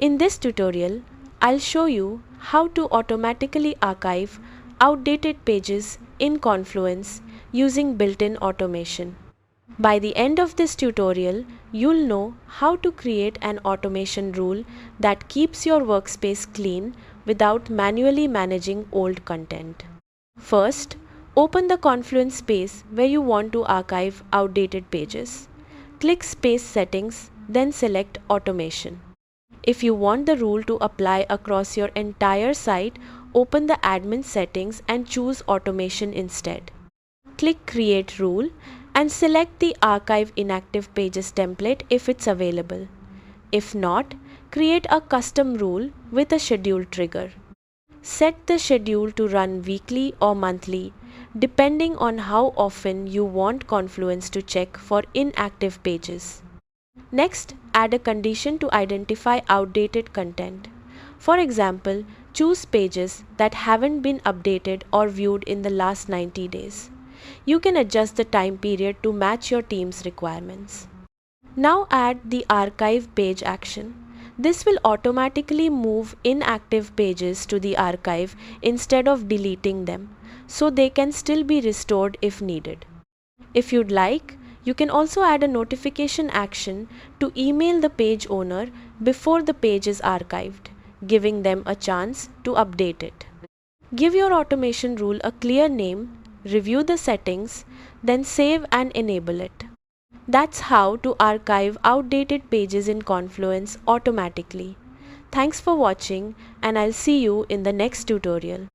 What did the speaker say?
In this tutorial, I'll show you how to automatically archive outdated pages in Confluence using built-in automation. By the end of this tutorial, you'll know how to create an automation rule that keeps your workspace clean without manually managing old content. First, open the Confluence space where you want to archive outdated pages. Click Space Settings, then select Automation. If you want the rule to apply across your entire site, open the admin settings and choose Automation instead. Click Create Rule and select the Archive Inactive Pages template if it's available. If not, create a custom rule with a schedule trigger. Set the schedule to run weekly or monthly, depending on how often you want Confluence to check for inactive pages. Next, add a condition to identify outdated content. For example, choose pages that haven't been updated or viewed in the last 90 days. You can adjust the time period to match your team's requirements. Now add the archive page action. This will automatically move inactive pages to the archive instead of deleting them, so they can still be restored if needed. If you'd like, you can also add a notification action to email the page owner before the page is archived, giving them a chance to update it. Give your automation rule a clear name, review the settings, then save and enable it. That's how to archive outdated pages in Confluence automatically. Thanks for watching, and I'll see you in the next tutorial.